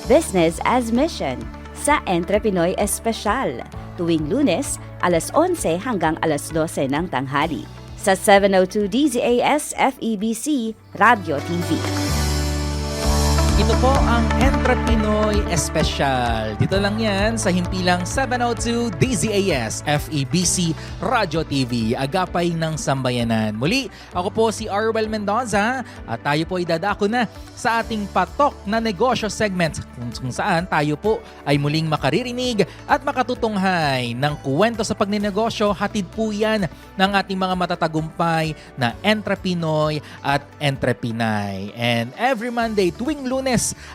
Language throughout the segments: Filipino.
Business as Mission sa Entrepinoy Espesyal tuwing Lunes, alas 11 hanggang alas 12 ng tanghali sa 702 DZAS FEBC Radio TV. Ito po ang Entrepinoy Espesyal. Dito lang yan sa himpilang 702 DZAS FEBC Radio TV, agapay ng sambayanan. Muli, ako po si Arwel Mendoza at tayo po ay dadako na sa ating patok na negosyo segment kung saan tayo po ay muling makaririnig at makatutunghay ng kwento sa pagninegosyo. Hatid po yan ng ating mga matatagumpay na Entrepinoy at Entrepinay. And every Monday, tuwing Lunes,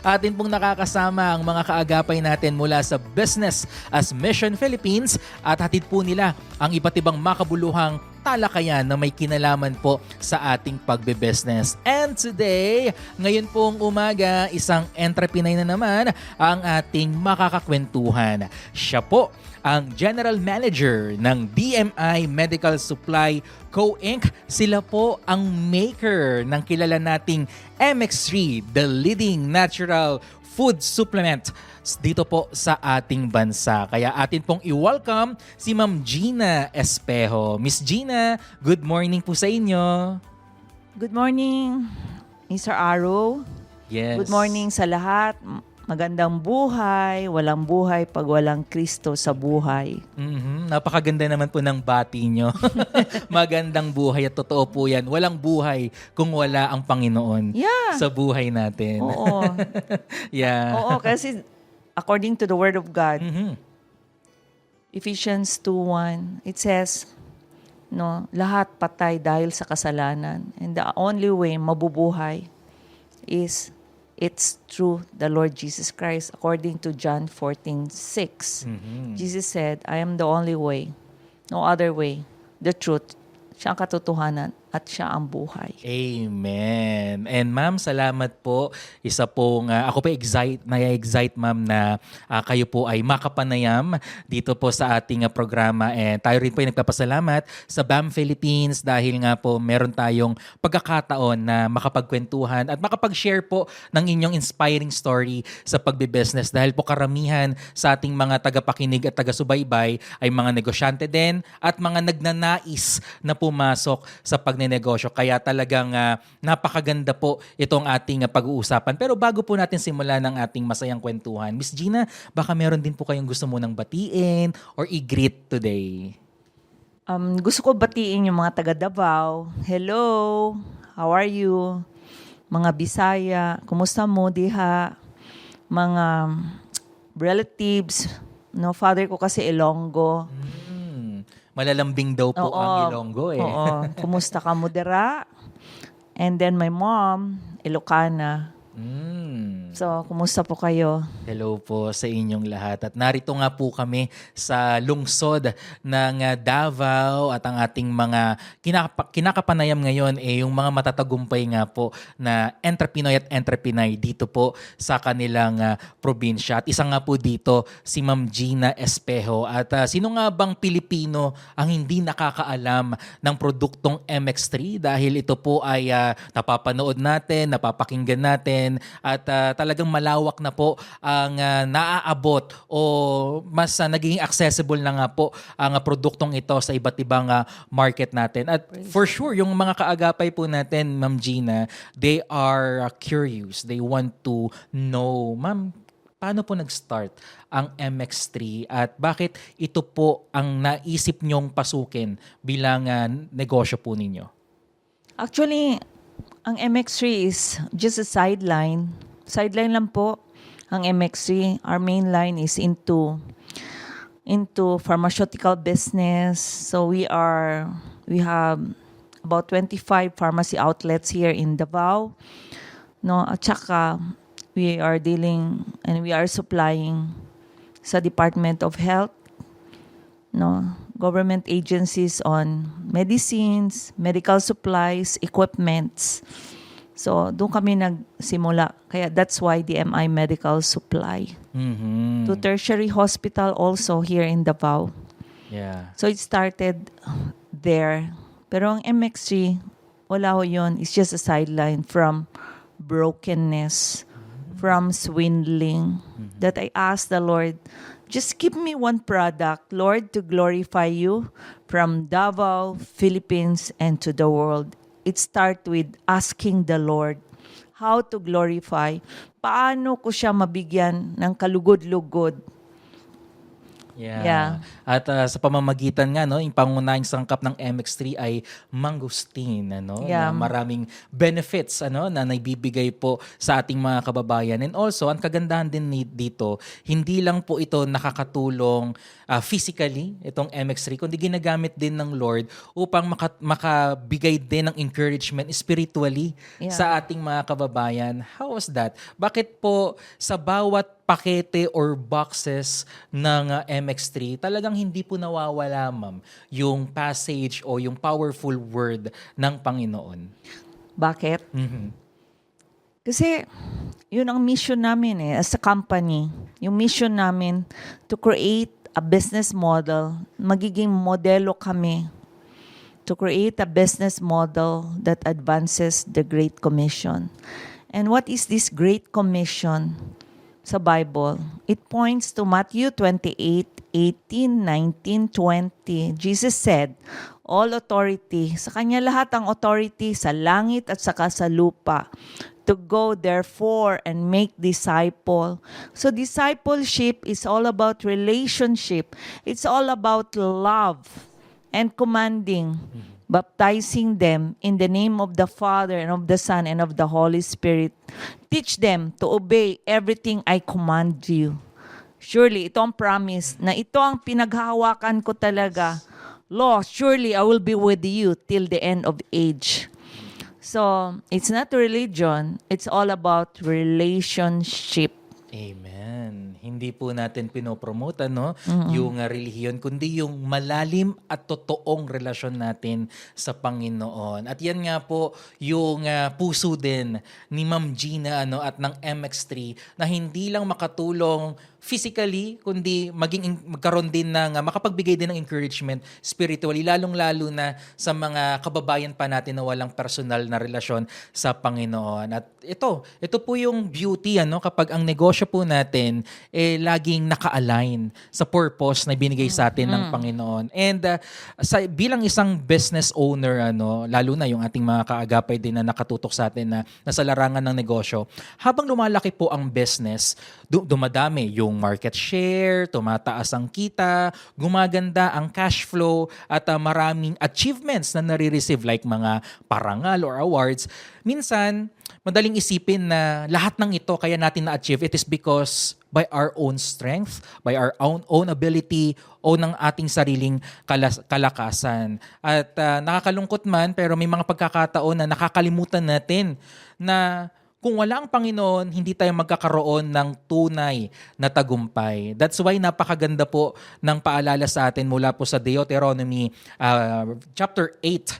atin pong nakakasama ang mga kaagapay natin mula sa Business as Mission Philippines at hatid po nila ang iba't ibang makabuluhang talakayan na may kinalaman po sa ating pagbe-business. And today, ngayon pong umaga, isang entrepreneur na naman ang ating makakakwentuhan. Siya po ang General Manager ng DMI Medical Supply Co. Inc. Sila po ang maker ng kilala nating MX3, the leading natural food supplement dito po sa ating bansa. Kaya atin pong i-welcome si Ma'am Gina Espejo. Miss Gina, good morning po sa inyo. Good morning, Mr. Arrow. Yes. Good morning sa lahat. Magandang buhay, walang buhay pag walang Kristo sa buhay. Napakaganda naman po ng bati nyo. Magandang buhay at totoo po yan. Walang buhay kung wala ang Panginoon sa buhay natin. Oo. Yeah. Oo, kasi according to the Word of God, Ephesians 2:1, it says, no, lahat patay dahil sa kasalanan. And the only way mabubuhay is it's through the Lord Jesus Christ, according to John 14:6. Jesus said, I am the only way, no other way, the truth, siya ang katotohanan, at siya ang buhay. Amen. And ma'am, salamat po. Isa pong, ako po excite ma'am na kayo po ay makapanayam dito po sa ating programa. And tayo rin po ay nagpapasalamat sa BAM Philippines dahil nga po meron tayong pagkakataon na makapagkwentuhan at makapag-share po ng inyong inspiring story sa pagbe-business. Dahil po karamihan sa ating mga tagapakinig at taga-subaybay ay mga negosyante din at mga nagnanais na pumasok sa pagnenegosyo. Kaya talagang napakaganda po itong ating pag-uusapan. Pero bago po natin simulan ng ating masayang kwentuhan, Miss Gina, baka meron din po kayong gusto munang batiin or i-greet today. Gusto ko batiin yung mga taga Davao. Hello, how are you? Mga Bisaya, kumusta mo diha? Mga relatives, no, father ko kasi Ilonggo. Malalambing daw po ang Ilonggo eh. Oo. Kumusta ka mo dira? And then my mom, Ilocana. So, kumusta po kayo? Hello po sa inyong lahat. At narito nga po kami sa lungsod ng Davao at ang ating mga kinakapanayam ngayon yung mga matatagumpay nga po na Entrepinoy at Entrepinay dito po sa kanilang probinsya. At isa nga po dito si Ma'am Gina Espejo. At sino nga bang Pilipino ang hindi nakakaalam ng produktong MX3 dahil ito po ay napapanood natin, napapakinggan natin at talagang malawak na po ang naaabot o mas naging accessible na nga po ang produktong ito sa iba't ibang market natin. At for sure, yung mga kaagapay po natin, Ma'am Gina, they are curious. They want to know, Ma'am, paano po nag-start ang MX3 at bakit ito po ang naisip nyong pasukin bilang negosyo po ninyo? Actually, ang MX3 is just a sideline. Sideline lang po ang MX3. Our main line is into pharmaceutical business. So we have about 25 pharmacy outlets here in Davao. No, at saka we are dealing and we are supplying sa Department of Health, no, government agencies on medicines, medical supplies, equipments. So, doon kami nagsimula. Kaya that's why DMI Medical Supply. To tertiary hospital also here in Davao. Yeah. So, it started there. Pero ang MX3, wala ho yun. It's just a sideline from brokenness, from swindling. That I asked the Lord, just give me one product, Lord, to glorify you from Davao, Philippines, and to the world. It starts with asking the Lord how to glorify. Paano ko siya mabigyan ng kalugod-lugod? Yeah. At sa pamamagitan nga, no, yung pangunahing sangkap ng MX3 ay mangustin, ano, Yeah. na maraming benefits, ano, na naibibigay po sa ating mga kababayan. And also, ang kagandahan din dito, hindi lang po ito nakakatulong physically, itong MX3, kundi ginagamit din ng Lord upang makabigay din ng encouragement spiritually Yeah. sa ating mga kababayan. How was that? Bakit po sa bawat pakete or boxes ng MX3, talagang hindi po nawawala, ma'am, yung passage o yung powerful word ng Panginoon? Bakit? Mhm. Kasi yun ang mission namin as a company. Yung mission namin to create a business model. Magiging modelo kami to create a business model that advances the Great Commission. And what is this Great Commission sa Bible? It points to Matthew 28:18, 19, 20. Jesus said, all authority, sa kanya lahat ang authority sa langit at saka sa lupa. To go therefore and make disciple. So discipleship is all about relationship. It's all about love and commanding, baptizing them in the name of the Father and of the Son and of the Holy Spirit. Teach them to obey everything I command you. Surely, ito ang promise na ito ang pinaghahawakan ko talaga. Lord, surely I will be with you till the end of age. So, it's not religion. It's all about relationship. Amen. Hindi po natin pinopromote, no, yung relihiyon, kundi yung malalim at totoong relasyon natin sa Panginoon. At yan nga po yung puso din ni Ma'am Gina, ano, at ng MX3, na hindi lang makatulong physically, kundi magkaroon din ng, makapagbigay din ng encouragement spiritually, lalong-lalo na sa mga kababayan pa natin na walang personal na relasyon sa Panginoon. At ito po yung beauty, ano, kapag ang negosyo po natin laging naka-align sa purpose na binigay sa atin ng Panginoon. And bilang isang business owner, ano, lalo na yung ating mga kaagapay din na nakatutok sa atin na nasa larangan ng negosyo, habang lumalaki po ang business, dumadami yung market share, tumataas ang kita, gumaganda ang cash flow, at maraming achievements na nare-receive like mga parangal or awards. Minsan, madaling isipin na lahat ng ito kaya natin na-achieve, it is because by our own strength, by our own ability, o ng ating sariling kalakasan. At nakakalungkot man, pero may mga pagkakataon na nakakalimutan natin na kung wala ang Panginoon, hindi tayo magkakaroon ng tunay na tagumpay. That's why napakaganda po ng paalala sa atin mula po sa Deuteronomy chapter 8,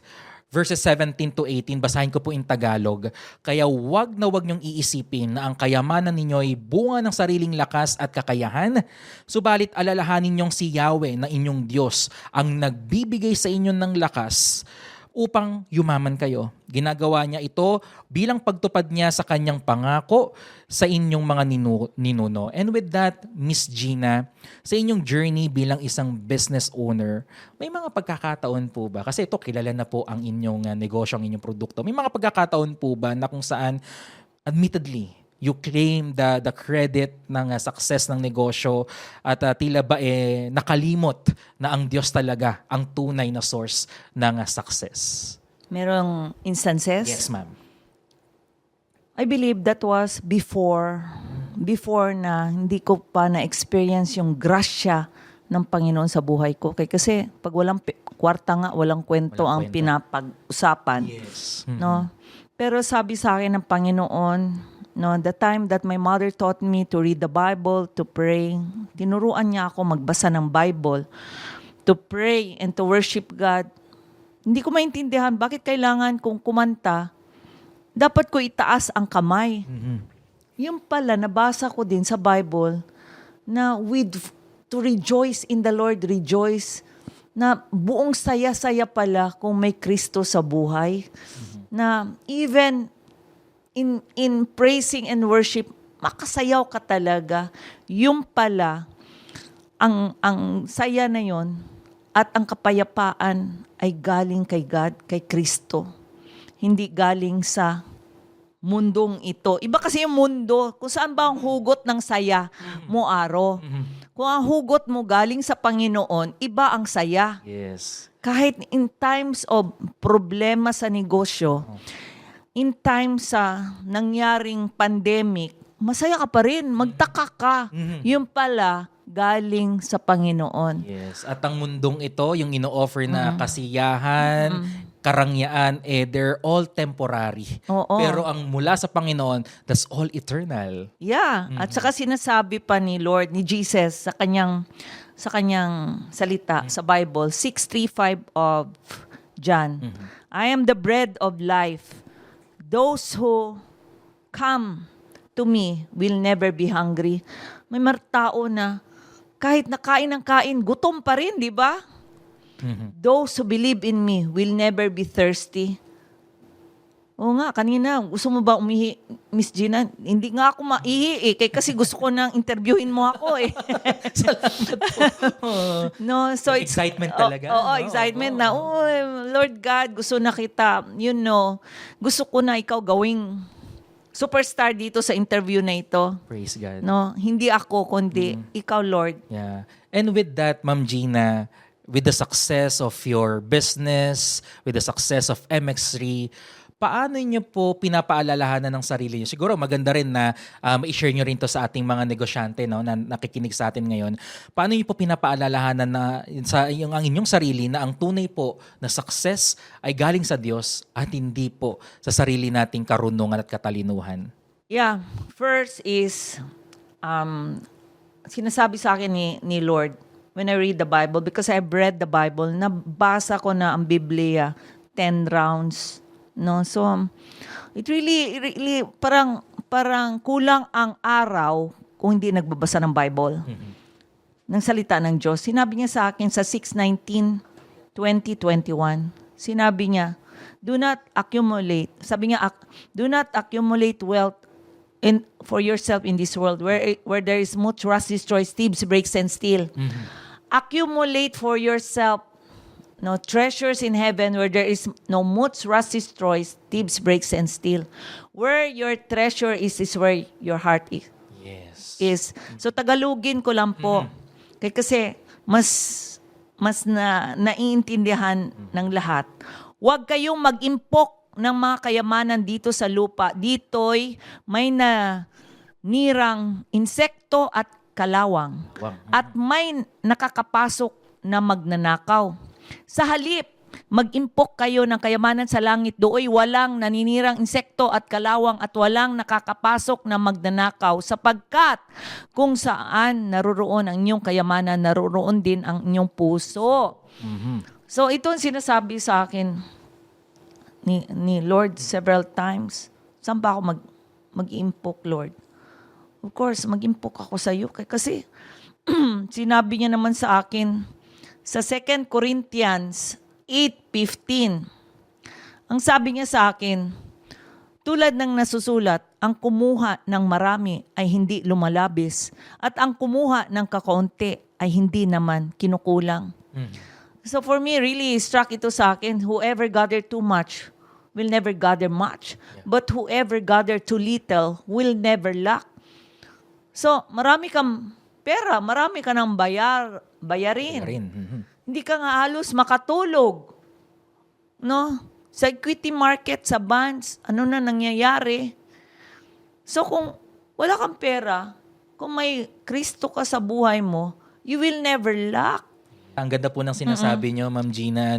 verses 17 to 18. Basahin ko po in Tagalog. Kaya wag na wag niyong iisipin na ang kayamanan ninyo ay bunga ng sariling lakas at kakayahan. Subalit alalahanin niyong si Yahweh na inyong Diyos ang nagbibigay sa inyo ng lakas upang yumaman kayo. Ginagawa niya ito bilang pagtupad niya sa kanyang pangako sa inyong mga ninuno. And with that, Miss Gina, sa inyong journey bilang isang business owner, may mga pagkakataon po ba? Kasi ito, kilala na po ang inyong negosyo, ang inyong produkto. May mga pagkakataon po ba na kung saan, admittedly, you claim the credit ng success ng negosyo at tila ba nakalimot na ang Diyos talaga ang tunay na source ng success? Merong instances? Yes, ma'am. I believe that was before na hindi ko pa na-experience yung grasya ng Panginoon sa buhay ko. Kasi pag walang kwarta nga, walang kwento Walang ang kwento. pinapag-usapan. Yes. No? Pero sabi sa akin ng Panginoon, no, the time that my mother taught me to read the Bible, to pray, tinuruan niya ako magbasa ng Bible, to pray and to worship God. Hindi ko maintindihan bakit kailangan kong kumanta, dapat ko itaas ang kamay. Yung pala, nabasa ko din sa Bible na to rejoice in the Lord, rejoice, na buong saya-saya pala kung may Kristo sa buhay. Na even in praising and worship, makasayaw ka talaga. Yung pala, ang saya na yon at ang kapayapaan ay galing kay God, kay Kristo. Hindi galing sa mundong ito. Iba kasi yung mundo. Kung saan ba ang hugot ng saya mo, Aro? Kung ang hugot mo galing sa Panginoon, iba ang saya. Yes. Kahit in times of problema sa negosyo, in times sa nangyaring pandemic, masaya ka pa rin, magtaka ka. Yung pala, galing sa Panginoon. Yes. At ang mundong ito, yung ino-offer na kasiyahan, karangyaan, they're all temporary. Oo. Pero ang mula sa Panginoon, that's all eternal. Yeah. At saka sinasabi pa ni Lord, ni Jesus, sa kanyang salita sa Bible, 6:3-5 of John. I am the bread of life. Those who come to me will never be hungry. May tao na kahit nakain ng kain, gutom pa rin, di ba? Those who believe in me will never be thirsty. Oo nga, kanina, gusto mo ba umihi, Miss Gina? Hindi nga ako maihi kasi gusto ko nang interviewin mo ako eh. Salamat po. No, so it's Excitement talaga. Oo, excitement na. Oh, Lord God, gusto na kita. You know, gusto ko na ikaw gawing superstar dito sa interview na ito. Praise God. No, hindi ako kundi ikaw, Lord. Yeah. And with that, Ma'am Gina, with the success of your business, with the success of MX3, paano niyo po pinapaalalahanan ng sarili niyo? Siguro maganda rin na i-share niyo rin to sa ating mga negosyante, no, na nakikinig sa atin ngayon. Paano niyo po pinapaalalahanan na ang inyong sarili na ang tunay po na success ay galing sa Diyos at hindi po sa sarili nating karunungan at katalinuhan? Yeah, first is sinasabi sa akin ni Lord when I read the Bible, because I've read the Bible, nabasa ko na ang Biblia 10 rounds. No, so it really parang kulang ang araw kung hindi nagbabasa ng Bible. Ng salita ng Diyos. Sinabi niya sa akin sa 6:19/2021. Sinabi niya, do not accumulate. Sabi niya, do not accumulate wealth for yourself in this world where there is much rust, destroys, thieves, breaks, and steal. Accumulate for yourself treasures in heaven where there is no much rust, destroys, thieves, breaks, and steal. Where your treasure is where your heart is. So Tagalogin ko lang po. Kasi mas naiintindihan ng lahat. Huwag kayong mag-impok ng mga kayamanan dito sa lupa. Dito'y may nirang insekto at kalawang. Wow. At may nakakapasok na magnanakaw. Sa halip, mag-impok kayo ng kayamanan sa langit. Dooy walang naninirang insekto at kalawang at walang nakakapasok na magnanakaw, sapagkat kung saan naroroon ang inyong kayamanan, naroroon din ang inyong puso. So ito ang sinasabi sa akin ni Lord several times. Saan ba ako mag-impok, Lord? Of course, mag-impok ako sa iyo. Kasi sinabi niya naman sa akin sa 2 Corinthians 8:15. Ang sabi niya sa akin, tulad ng nasusulat, ang kumuha ng marami ay hindi lumalabis at ang kumuha ng kakaunti ay hindi naman kinukulang. So for me, really struck ito sa akin, whoever gather too much will never gather much. But whoever gather too little will never lack. So marami kang pera, marami ka ng bayarin. Hindi ka nga halos makatulog. No? Sa equity market, sa bonds, ano na nangyayari? So kung wala kang pera, kung may Kristo ka sa buhay mo, you will never lack. Ang ganda po ng sinasabi nyo, Ma'am Gina,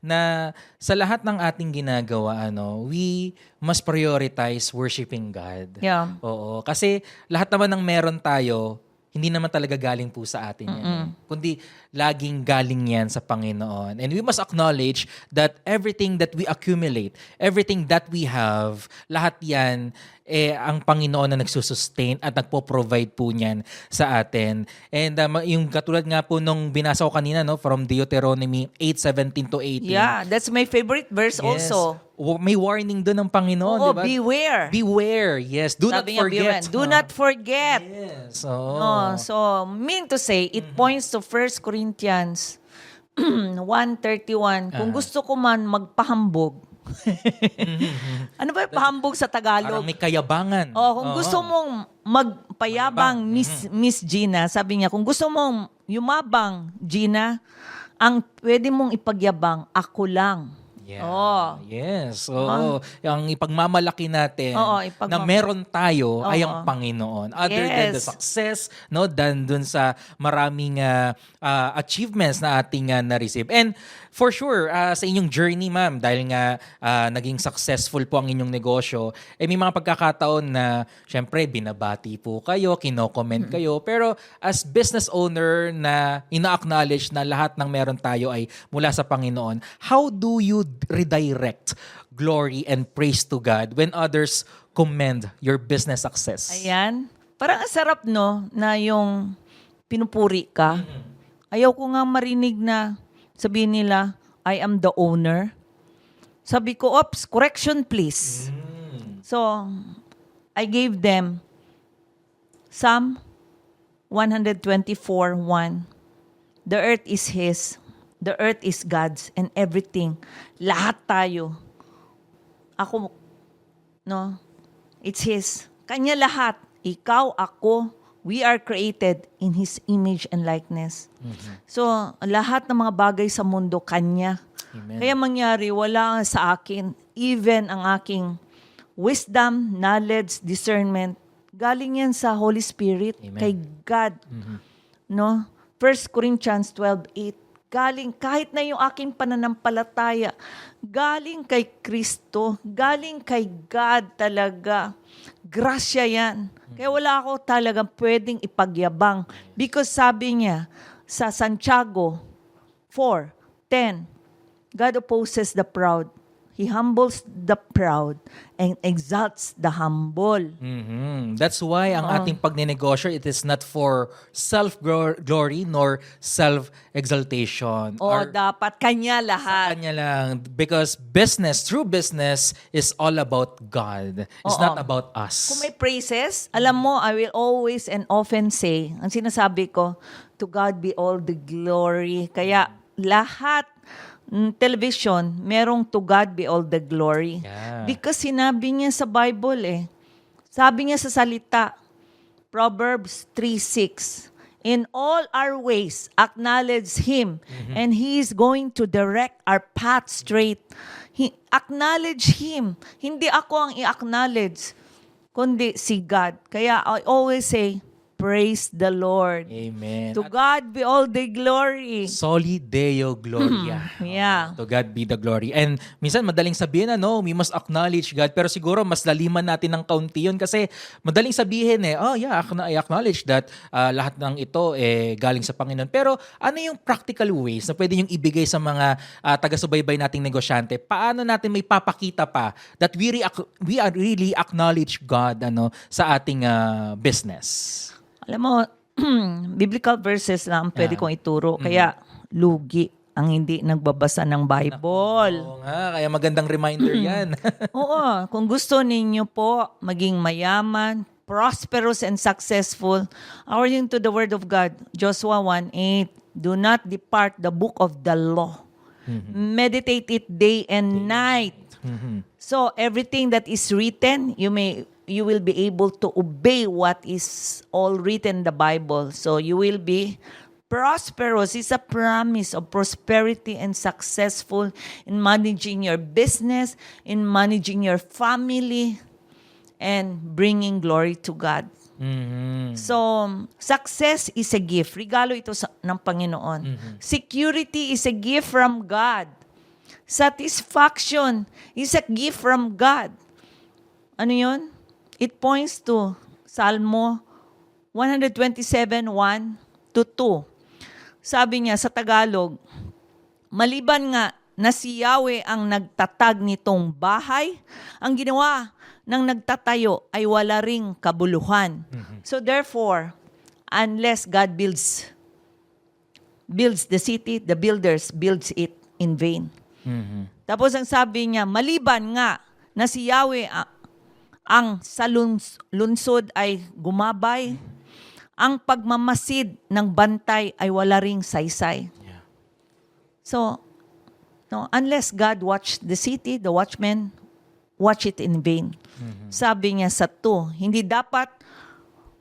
na sa lahat ng ating ginagawa, we must prioritize worshiping God. Yeah. Oo. Kasi lahat naman ng meron tayo, hindi naman talaga galing po sa atin yan. Kundi laging galing yan sa Panginoon. And we must acknowledge that everything that we accumulate, everything that we have, lahat yan ang Panginoon na nagsusustain at nagpo-provide po niyan sa atin. And yung katulad nga po nung binasa ko kanina, no, from Deuteronomy 8:17 to 18. Yeah, that's my favorite verse Yes. also. May warning doon ng Panginoon, Oo, di ba? beware. Beware. Yes, do Sabi not niya, forget. beware. Do not forget. Yes. So, mean to say, it points to 1 Corinthians 1:31. Kung gusto ko man magpahambog, ano ba yung pahambog sa Parang Tagalog? may kayabangan. Kung gusto mong magpayabang, Miss Gina, sabi niya, kung gusto mong yumabang, Gina, ang pwede mong ipagyabang, ako lang. Yeah. Oh. Yes. Oo. Ang ipagmamalaki natin na meron tayo ay ang Panginoon. Other than the success, no, than dun sa maraming achievements na ating na-receive. And for sure, sa inyong journey, ma'am, dahil nga naging successful po ang inyong negosyo, may mga pagkakataon na syempre binabati po kayo, kino-comment kayo, pero as business owner na ina-acknowledge na lahat ng meron tayo ay mula sa Panginoon, how do you redirect glory and praise to God when others commend your business success? Ayan. Parang ang sarap, no, na yung pinupuri ka. Ayaw ko nga marinig na sabihin nila, I am the owner. Sabi ko, ops, correction please. So, I gave them Psalm 124:1. The earth is His, the earth is God's, and everything. Lahat tayo. Ako, no? It's His. Kanya lahat. Ikaw, ako, we are created in His image and likeness. So, lahat ng mga bagay sa mundo, Kanya. Amen. Kaya mangyari, wala sa akin, even ang aking wisdom, knowledge, discernment, galing yan sa Holy Spirit, Amen. kay God. No? 1 Corinthians 12:8, galing, kahit na yung aking pananampalataya, galing kay Kristo, galing kay God talaga. Grasya yan. Kaya wala ako talagang pwedeng ipagyabang. Because sabi niya sa Santiago 4:10, God opposes the proud. He humbles the proud and exalts the humble. That's why ang ating pagnenegosyo, it is not for self-glory nor self-exaltation. Dapat kanya lahat. Kanya lang. Because true business is all about God. It's not about us. Kung may praises, alam mo, I will always and often say, ang sinasabi ko, to God be all the glory. Kaya lahat television, merong to God be all the glory. Yeah. Because sinabi niya sa Bible Sabi niya sa salita, Proverbs 3:6, in all our ways, acknowledge Him, and He is going to direct our path straight. Acknowledge Him. Hindi ako ang i-acknowledge, kundi si God. Kaya I always say, praise the Lord. Amen. To God be all the glory. Soli Deo Gloria. Yeah. To God be the glory. And minsan madaling sabihin we must acknowledge God, pero siguro mas laliman natin ng kaunti yun kasi madaling sabihin I acknowledge that lahat ng ito galing sa Panginoon. Pero ano yung practical ways na pwede yung ibigay sa mga taga-subaybay nating negosyante? Paano natin may papakita pa that we really acknowledge God sa ating business? Alam mo, biblical verses lang ang pwede kong ituro. Kaya lugi ang hindi nagbabasa ng Bible. Oo nga, kaya magandang reminder yan. Oo, kung gusto ninyo po maging mayaman, prosperous and successful, according to the Word of God, Joshua 1:8, do not depart the book of the law. Meditate it day and night. So everything that is written, you will be able to obey what is all written in the Bible. So you will be prosperous. It's a promise of prosperity and successful in managing your business, in managing your family, and bringing glory to God. So, success is a gift. Regalo ito ng Panginoon. Security is a gift from God. Satisfaction is a gift from God. Ano yun? It points to Salmo 127:1-2. Sabi niya sa Tagalog, maliban nga na si Yahweh ang nagtatag nitong bahay, ang ginawa ng nagtatayo ay wala ring kabuluhan. So therefore, unless God builds the city, the builders builds it in vain. Tapos ang sabi niya, maliban nga na si Yahweh ang sa lungsod ay gumabay, ang pagmamasid ng bantay ay wala ring saysay. Yeah. So, no, unless God watch the city, the watchmen watch it in vain. Sabi niya sa 2, hindi dapat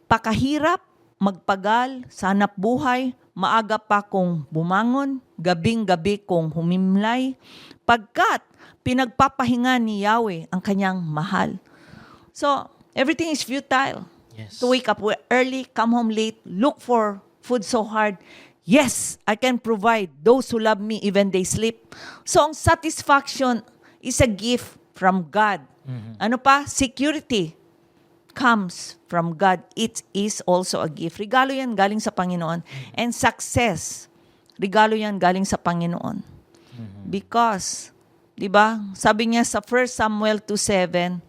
pakahirap, magpagal, sa hanap buhay, maaga pa kong bumangon, gabing-gabi kong humimlay, pagkat pinagpapahinga ni Yahweh ang kanyang mahal. So, everything is futile. Yes. To wake up early, come home late, look for food so hard. Yes, I can provide those who love me even they sleep. So, ang satisfaction is a gift from God. Ano pa? Security comes from God. It is also a gift. Regalo yan galing sa Panginoon. And success, regalo yan galing sa Panginoon. Because, di ba, sabi niya sa 1 Samuel 2:7,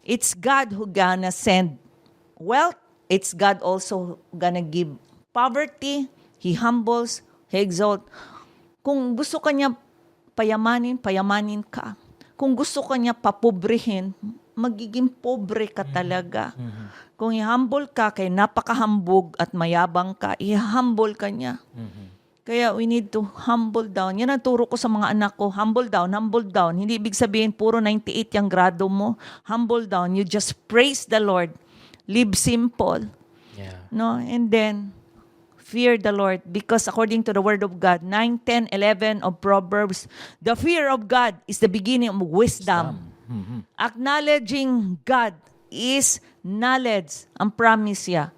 it's God who gonna send wealth, it's God also gonna give poverty. He humbles, He exalts. Kung gusto ka niya payamanin, payamanin ka. Kung gusto ka niya papobrehin, magiging pobre ka talaga. Kung i-humble ka, kay napakahambog at mayabang ka, i-humble ka niya. Kaya we need to humble down. Yan ang turo ko sa mga anak ko, humble down, humble down. Hindi ibig sabihin, puro 98 yung grado mo. Humble down. You just praise the Lord. Live simple. Yeah. No? And then, fear the Lord. Because according to the Word of God, 9, 10, 11 of Proverbs, the fear of God is the beginning of wisdom. Acknowledging God is knowledge. Ang promise niya.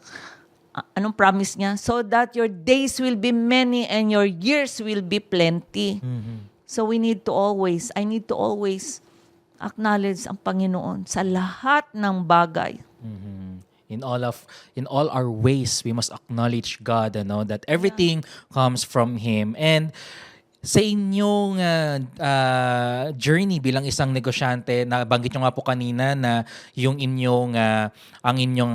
Anong promise niya? So that your days will be many and your years will be plenty. So I need to always acknowledge ang Panginoon sa lahat ng bagay. In all our ways, we must acknowledge God, that everything comes from Him. And sa inyong journey bilang isang negosyante, nabanggit nyo nga po kanina na yung ang inyong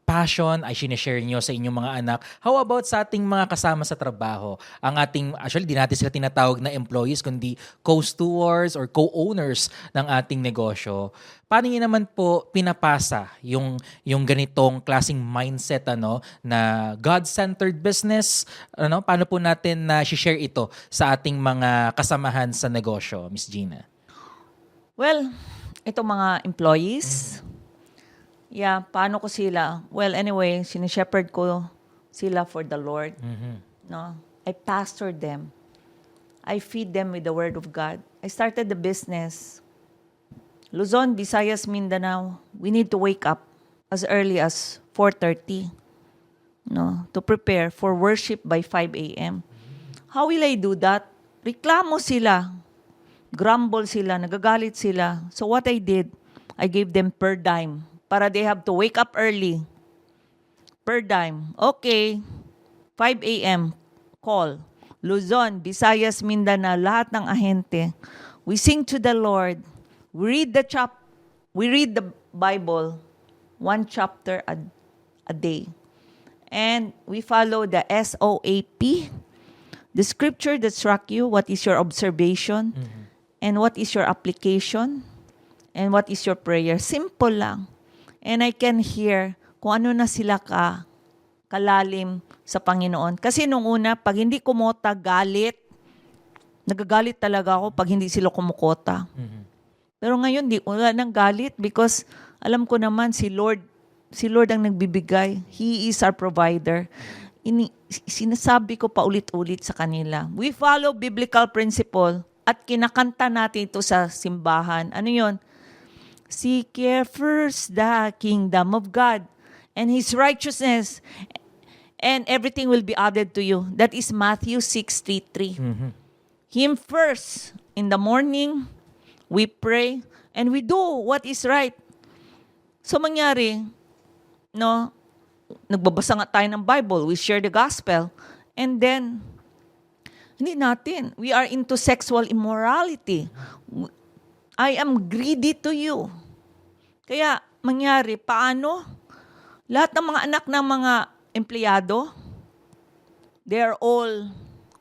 passion ay sinishare nyo sa inyong mga anak. How about sa ating mga kasama sa trabaho? Actually, di natin sila tinatawag na employees, kundi co-stewards or co-owners ng ating negosyo. Paano nyo naman po pinapasa yung ganitong klaseng mindset na God-centered business? Paano po natin na share ito sa ating mga kasamahan sa negosyo, Miss Gina? Well, itong mga employees, paano ko sila? Well, anyway, sinishepherd ko sila for the Lord. No? I pastor them. I feed them with the Word of God. I started the business. Luzon, Visayas, Mindanao, we need to wake up as early as 4:30, to prepare for worship by 5 a.m. How will I do that? Reklamo sila. Grumble sila. Nagagalit sila. So what I did, I gave them per dime. Para they have to wake up early. Per dime. Okay. 5 a.m. Call. Luzon, Visayas, Mindanao, lahat ng ahente. We sing to the Lord. We read the Bible, 1 chapter a day. And we follow the SOAP. The scripture that struck you, what is your observation? And what is your application? And what is your prayer? Simple lang. And I can hear kung ano na sila kalalim sa Panginoon. Kasi nung una, pag hindi kumota, nagagalit talaga ako pag hindi sila kumukota. Pero ngayon, wala nang galit because alam ko naman si Lord ang nagbibigay. He is our provider. Sinasabi ko pa ulit-ulit sa kanila. We follow biblical principle at kinakanta natin ito sa simbahan. Ano yon? Seek ye first the kingdom of God and His righteousness, and everything will be added to you. That is Matthew 6:3. Him first. In the morning, we pray, and we do what is right. So mangyari, nagbabasa nga tayo ng Bible, we share the gospel, and then, Hindi natin. We are into sexual immorality. I am greedy to you. Kaya, mangyari, paano? Lahat ng mga anak ng mga empleyado, they are all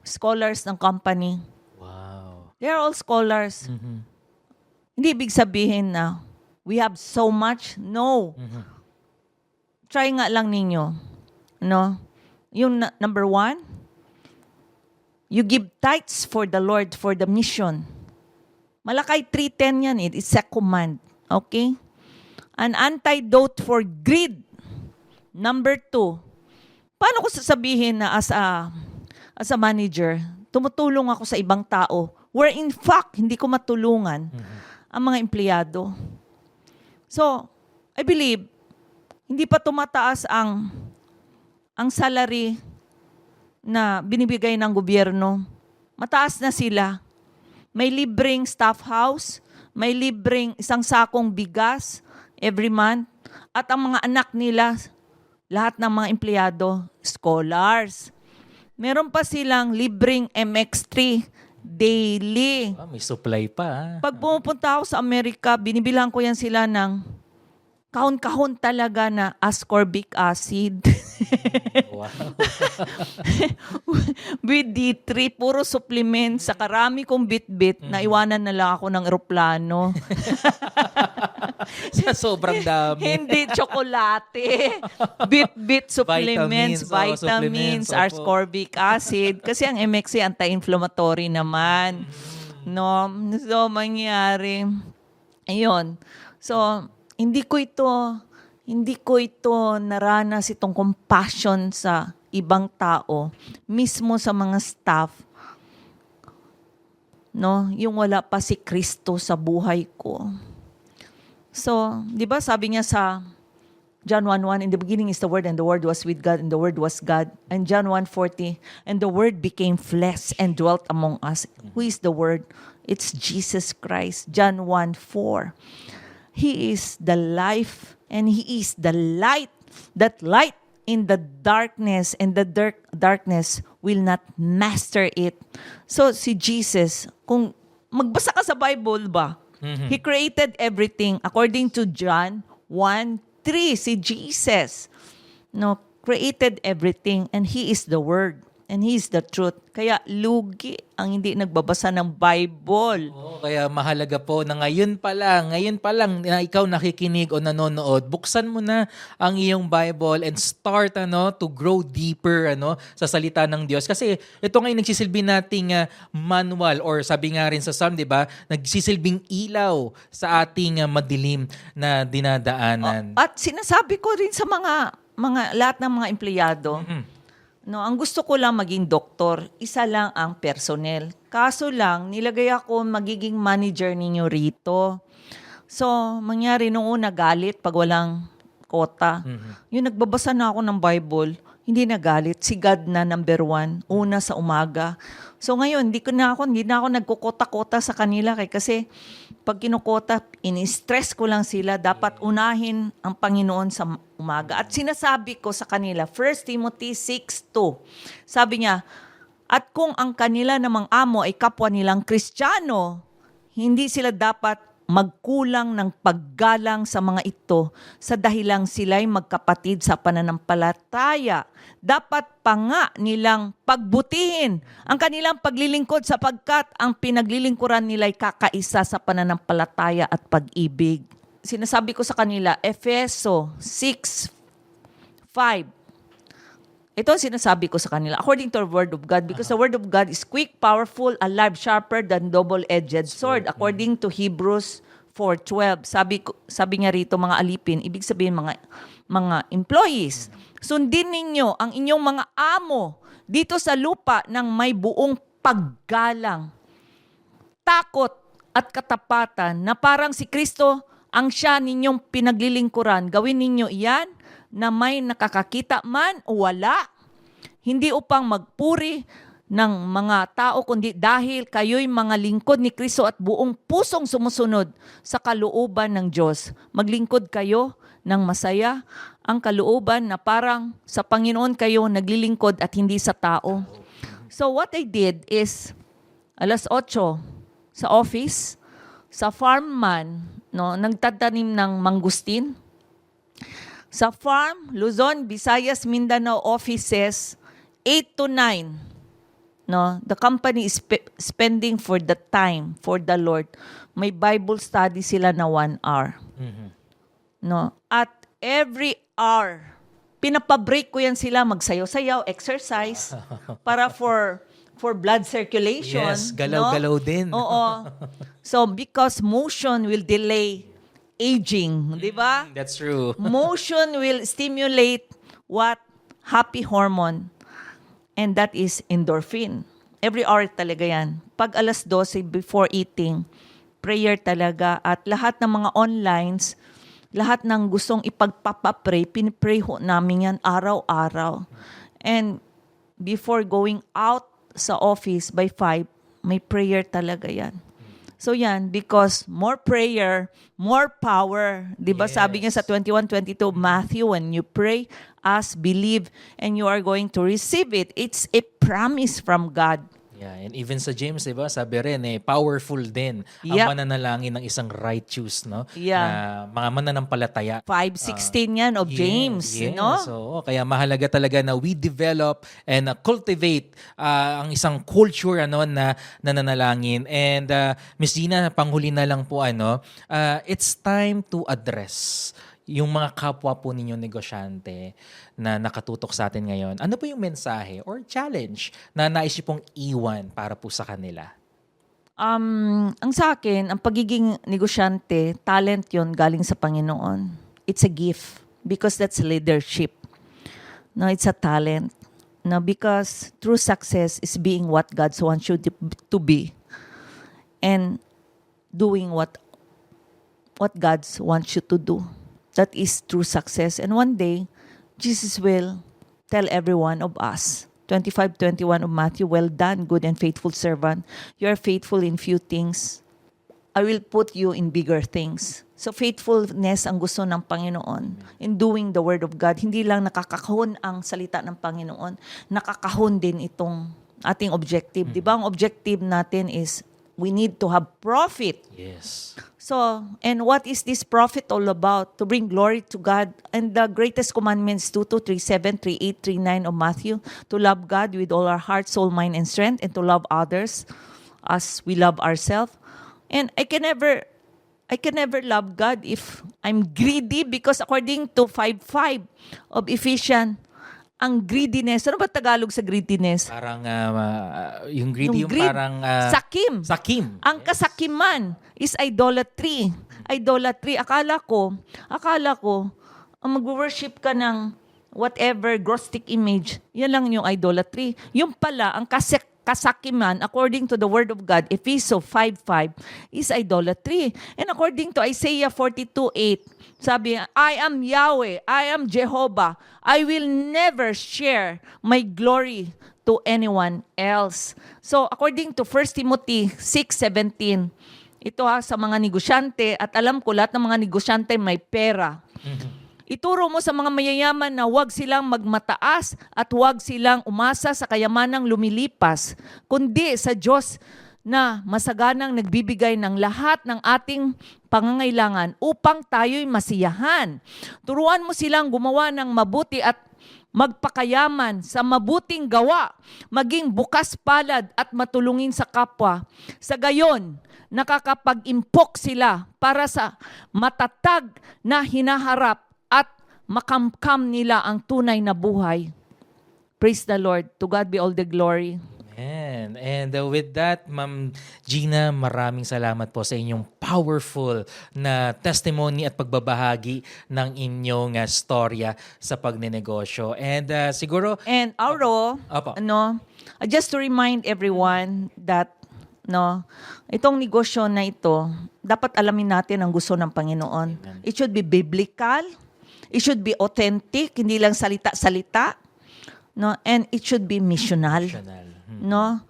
scholars ng company. Wow. They are all scholars. Hindi ibig sabihin na we have so much. No. Try nga lang ninyo. No? Yung number 1, you give tithes for the Lord, for the mission. Malakay 3:10 yan. It's a command. Okay? An antidote for greed. Number 2, paano ko sasabihin na as a manager, tumutulong ako sa ibang tao where in fact, hindi ko matulungan ang mga empleyado. So, I believe, hindi pa tumataas ang salary na binibigay ng gobyerno. Mataas na sila. May libreng staff house, may libreng isang sakong bigas every month, at ang mga anak nila, lahat ng mga empleyado, scholars. Meron pa silang libreng MX3 daily. May supply pa. Pag pumupunta ako sa Amerika, binibilang ko yan sila ng kahon-kahon talaga na ascorbic acid. Wow. With D3, puro supplements. Sa karami kong bit-bit, naiwanan na lang ako ng eroplano. Sa sobrang dami. Hindi tsokolate. Bit-bit supplements, Vitamins, vitamins, supplements, opo. ascorbic acid. Kasi ang MXC anti-inflammatory naman. No? So, mangyari. Ayun. So, hindi ko ito naranas itong compassion sa ibang tao, mismo sa mga staff. No, yung wala pa si Kristo sa buhay ko. So, 'di ba sabi niya sa John 1:1, in the beginning is the Word, and the Word was with God, and the Word was God. And John 1:40, and the Word became flesh and dwelt among us. Who is the Word? It's Jesus Christ. John 1:4. He is the life, and He is the light. That light in the darkness, and the darkness will not master it. So, si Jesus, kung magbasa ka sa Bible ba, He created everything according to John 1:3. Si Jesus, no, created everything, and He is the Word, and He is the truth. Kaya lugi ang hindi nagbabasa ng Bible. Kaya mahalaga po na ngayon pa lang na ikaw nakikinig o nanonood, buksan mo na ang iyong Bible and start to grow deeper sa salita ng Diyos. Kasi ito ngayon nagsisilbi nating manual, or sabi nga rin sa Psalm, 'di ba? Nagsisilbing ilaw sa ating madilim na dinadaanan. At sinasabi ko rin sa mga lahat ng mga empleyado, no, ang gusto ko lang maging doktor, isa lang ang personnel. Kaso lang, nilagay ako magiging manager ninyo rito. So, mangyari nung una galit pag walang kota. Yung nagbabasa na ako ng Bible, hindi na galit. Si God na number 1, una sa umaga. So ngayon, hindi na ako nagkukota-kota sa kanila kasi pag kinukota, ini-stress ko lang sila. Dapat unahin ang Panginoon sa umaga. At sinasabi ko sa kanila, 1 Timothy 6:2. Sabi niya, at kung ang kanila namang amo ay kapwa nilang Kristiyano, hindi sila dapat magkulang ng paggalang sa mga ito sa dahilang sila'y magkapatid sa pananampalataya. Dapat pa nga nilang pagbutihin ang kanilang paglilingkod sapagkat ang pinaglilingkuran nila'y kakaisa sa pananampalataya at pag-ibig. Sinasabi ko sa kanila, Efeso 6:5. Ito ang sinasabi ko sa kanila, according to the Word of God, because the Word of God is quick, powerful, alive, sharper than double-edged sword. According to Hebrews 4:12, sabi niya rito, mga alipin, ibig sabihin mga employees, sundin ninyo ang inyong mga amo dito sa lupa ng may buong paggalang, takot at katapatan na parang si Kristo ang siya ninyong pinaglilingkuran. Gawin ninyo iyan na may nakakakita man o wala, hindi upang magpuri ng mga tao, kundi dahil kayo'y mga lingkod ni Kristo at buong pusong sumusunod sa kalooban ng Diyos. Maglingkod kayo ng masaya, ang kalooban na parang sa Panginoon kayo naglilingkod at hindi sa tao. So what I did is, 8:00 sa office, sa farm man, no, nagtatanim ng mangustin. Sa farm, Luzon, Visayas, Mindanao offices, 8 to 9. No, the company is spending for the time, for the Lord. May Bible study sila na 1 hour. No, at every hour, pinapabreak ko yan sila, magsayaw-sayaw, exercise, para for blood circulation. Yes, galaw-galaw din. Oo. So, because motion will delay aging, di ba? That's true. Motion will stimulate what? Happy hormone. And that is endorphin. Every hour talaga yan. Pag 12:00 before eating, prayer talaga. At lahat ng mga onlines, lahat ng gustong ipagpapapray, pinipray ho namin yan araw-araw. And before going out sa office by 5, may prayer talaga yan. So yan, because more prayer, more power. Diba sabi niya sa 21:22, Matthew, when you pray, ask, believe, and you are going to receive it. It's a promise from God. Yeah, and even sa James, diba, sabi rin, powerful din ang Yep. mananalangin ng isang righteous, no? Yeah. Na mga mananampalataya. 5:16 yan of James, Yes. no? So, kaya mahalaga talaga na we develop and cultivate ang isang culture na nananalangin. And Miss Gina, panghuli na lang po it's time to address yung mga kapwa po ninyo negosyante na nakatutok sa atin ngayon. Ano po yung mensahe or challenge na nais niyo pong iwan para po sa kanila? Ang sa akin, ang pagiging negosyante, talent yon galing sa Panginoon. It's a gift because that's leadership. No, it's a talent. No, because true success is being what God wants you to be and doing what God wants you to do. That is true success. And one day, Jesus will tell every one of us, 25:21 of Matthew, well done, good and faithful servant. You are faithful in few things. I will put you in bigger things. So faithfulness ang gusto ng Panginoon in doing the Word of God. Hindi lang nakakahon ang salita ng Panginoon, nakakahon din itong ating objective. Di ba ang objective natin is we need to have profit. Yes. So, and what is this profit all about? To bring glory to God. And the greatest commandments, 2:3, 7, 3, 8, 3, 9 of Matthew, to love God with all our heart, soul, mind, and strength, and to love others as we love ourselves. And I can never love God if I'm greedy, because according to 5:5 of Ephesians, ang greediness, ano ba Tagalog sa greediness? Parang yung greedy, yung greed, parang sakim. sakim. Ang kasakiman is idolatry. Idolatry. Akala ko, mag-worship ka ng whatever gross stick image, yan lang yung idolatry. Yung pala, ang kasakiman, according to the Word of God, Ephesians 5:5, is idolatry. And according to Isaiah 42:8, sabi, I am Yahweh, I am Jehovah. I will never share my glory to anyone else. So, according to 1 Timothy 6:17, ito sa mga negosyante, at alam ko lahat ng mga negosyante may pera. Ituro mo sa mga mayayaman na huwag silang magmataas at huwag silang umasa sa kayamanang lumilipas, kundi sa Diyos na masaganang nagbibigay ng lahat ng ating pangangailangan upang tayo'y masiyahan. Turuan mo silang gumawa ng mabuti at magpakayaman sa mabuting gawa, maging bukas palad at matulungin sa kapwa. Sa gayon, nakakapag-impok sila para sa matatag na hinaharap at makamkam nila ang tunay na buhay. Praise the Lord. To God be all the glory. And with that, Ma'am Gina, maraming salamat po sa inyong powerful na testimony at pagbabahagi ng inyong storya sa pagnenegosyo. And siguro... And Auro, Opo. Just to remind everyone that itong negosyo na ito, dapat alamin natin ang gusto ng Panginoon. Amen. It should be biblical. It should be authentic, hindi lang salita-salita. And it should be missional.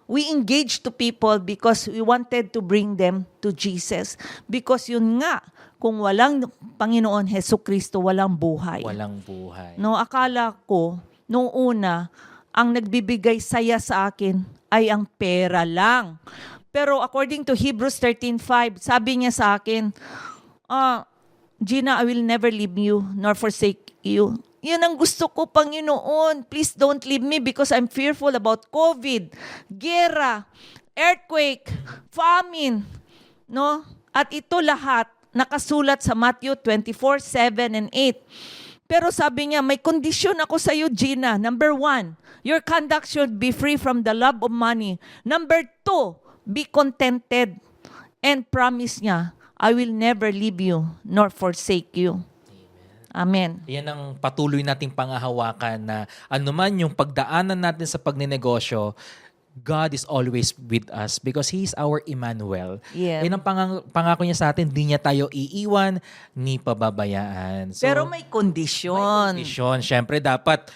We engage to people because we wanted to bring them to Jesus. Because yun nga, kung walang Panginoon Hesukristo, walang buhay. Walang buhay. Akala ko, noong una, ang nagbibigay saya sa akin ay ang pera lang. Pero according to Hebrews 13:5, sabi niya sa akin, Gina, I will never leave you nor forsake you. Yan ang gusto ko, Panginoon. Please don't leave me because I'm fearful about COVID, gera, earthquake, famine. No? At ito lahat nakasulat sa Matthew 24:7 and 8. Pero sabi niya, may kondisyon ako sa iyo, Gina. Number 1, your conduct should be free from the love of money. Number 2, be contented. And promise niya, I will never leave you nor forsake you. Amen. Yan ang patuloy nating pangahawakan na anuman yung pagdaanan natin sa pagnenegosyo, God is always with us because He is our Emmanuel. Yeah. Yan ang pangako niya sa atin, di niya tayo iiwan ni pababayaan. So, Pero may kondisyon. condition. Siyempre, dapat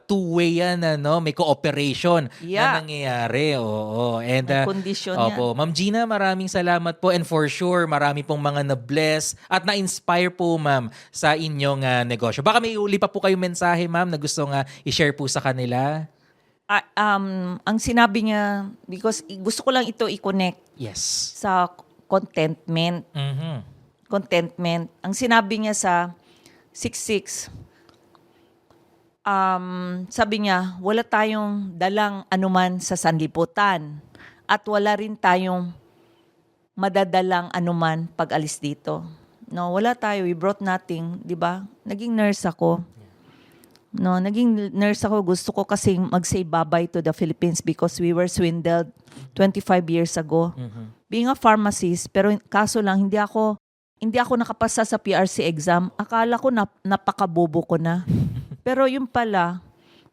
two-way yan, may cooperation Yeah. na nangyayari. Oo. And, May kondisyon opo. Ma'am Gina, maraming salamat po and for sure, marami pong mga na-bless at na-inspire po, ma'am, sa inyong negosyo. Baka may uli pa po kayong mensahe, ma'am, na gusto nga i-share po sa kanila. Ang sinabi niya, because gusto ko lang ito i-connect Yes. sa contentment. Mhm. Contentment. Ang sinabi niya sa 6:6, sabi niya, wala tayong dalang anuman sa sanlibutan at wala rin tayong madadalang anuman pag alis dito. No, wala tayo. We brought nothing, di ba? Naging nurse ako. No, naging nurse ako. Gusto ko kasi mag-say bye-bye to the Philippines because we were swindled 25 years ago. Being a pharmacist, pero kaso lang hindi ako nakapasa sa PRC exam. Akala ko napakabobo ko na. Pero yung pala,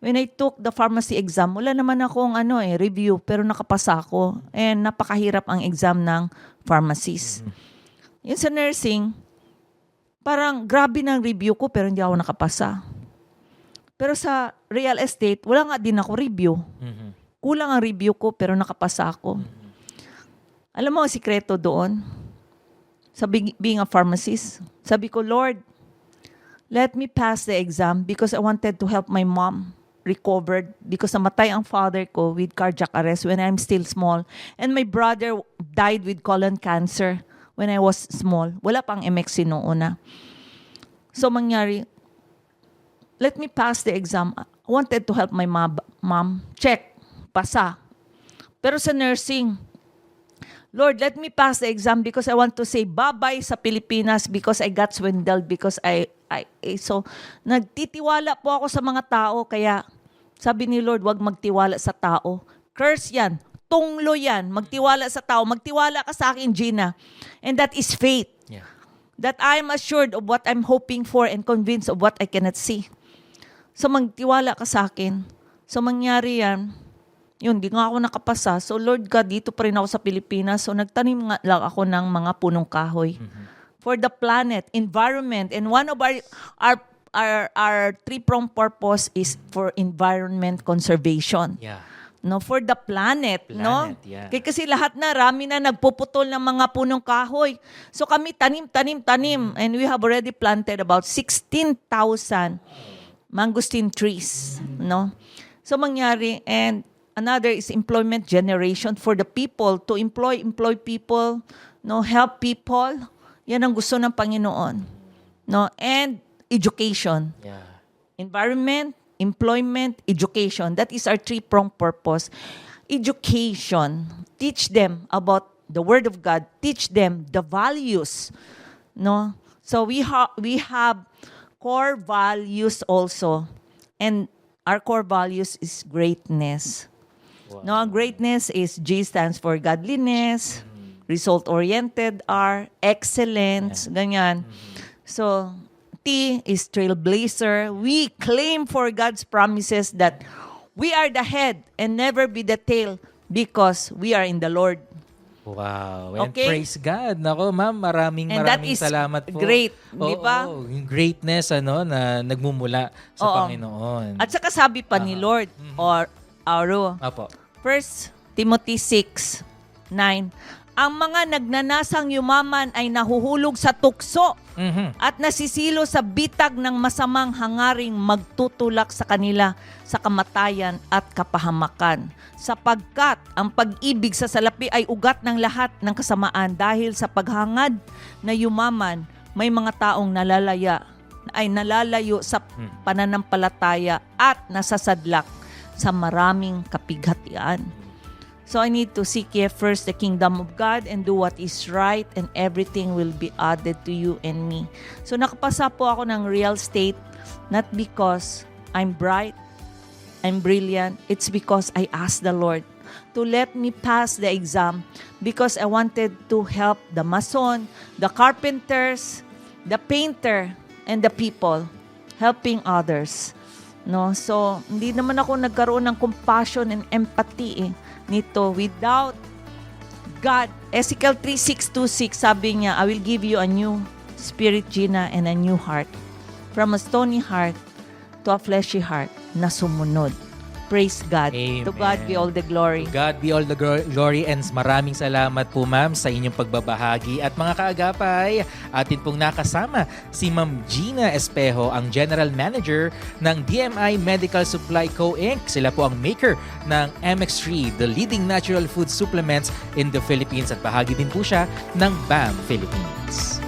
when I took the pharmacy exam, wala naman akong review, pero nakapasa ako. And napakahirap ang exam ng pharmacist. Yun sa nursing, parang grabe ng review ko pero hindi ako nakapasa. Pero sa real estate, wala nga din ako review. Kulang ang review ko pero nakapasa ako. Alam mo ang sikreto doon? Sa being a pharmacist, sabi ko, Lord, let me pass the exam because I wanted to help my mom recovered because namatay ang father ko with cardiac arrest when I'm still small. And my brother died with colon cancer when I was small. Wala pang MXC noong una. So mangyari, let me pass the exam. I wanted to help my mom. Check. Pasa. Pero sa nursing, Lord, let me pass the exam because I want to say bye-bye sa Pilipinas because I got swindled because so nagtitiwala po ako sa mga tao kaya sabi ni Lord, wag magtiwala sa tao. Curse yan. Tunglo yan. Magtiwala sa tao. Magtiwala ka sa akin, Gina. And that is faith. Yeah. That I am assured of what I'm hoping for and convinced of what I cannot see. So magtiwala ka sa akin. So mangyari yan, yun, di nga ako nakapasa. So Lord God, dito pa rin ako sa Pilipinas. So nagtanim nga lang ako ng mga punong kahoy. For the planet, environment. And one of our three-pronged purpose is for environment conservation. Yeah. No, for the planet, no? yeah. Kasi lahat na, rami na nagpuputol ng mga punong kahoy. So kami tanim. And we have already planted about 16,000 mangosteen trees, no? So mangyari, and another is employment generation for the people, to employ people, no, help people. Yan ang gusto ng Panginoon. No, and education. Yeah. Environment, employment, education. That is our three-pronged purpose. Education. Teach them about the Word of God. Teach them the values. No? So we have core values also. And our core values is greatness. Wow. No, greatness is G stands for godliness, result-oriented, R, excellence, ganyan. So, T is trailblazer. We claim for God's promises that we are the head and never be the tail because we are in the Lord. Wow. And Okay. praise God. Nako, ma'am, maraming that maraming is salamat po. great, di ba? Yung greatness na nagmumula sa Oo. Panginoon. At saka sabi pa ni Lord, or Aro, Apo. 1 Timothy 6:9, ang mga nagnanasang yumaman ay nahuhulog sa tukso at nasisilo sa bitag ng masamang hangaring magtutulak sa kanila sa kamatayan at kapahamakan. Sapagkat ang pag-ibig sa salapi ay ugat ng lahat ng kasamaan dahil sa paghangad na yumaman, may mga taong nalalayo sa pananampalataya at nasasadlak sa maraming kapighatian. So I need to seek ye first the kingdom of God and do what is right, and everything will be added to you and me. So nakapasa po ako ng real estate, not because I'm bright, I'm brilliant. It's because I asked the Lord to let me pass the exam because I wanted to help the mason, the carpenters, the painter, and the people, helping others. No? So, hindi naman ako nagkaroon ng compassion and empathy nito. Without God, Ezekiel 3:6-6, sabi niya, I will give you a new spirit, Gina, and a new heart. From a stony heart to a fleshy heart na sumunod. Praise God. Amen. To God be all the glory. To God be all the glory, and maraming salamat po ma'am sa inyong pagbabahagi. At mga kaagapay, atin pong nakasama si Ma'am Gina Espejo, ang General Manager ng DMI Medical Supply Co. Inc. Sila po ang maker ng MX3, the leading natural food supplements in the Philippines, at bahagi din po siya ng BAM Philippines.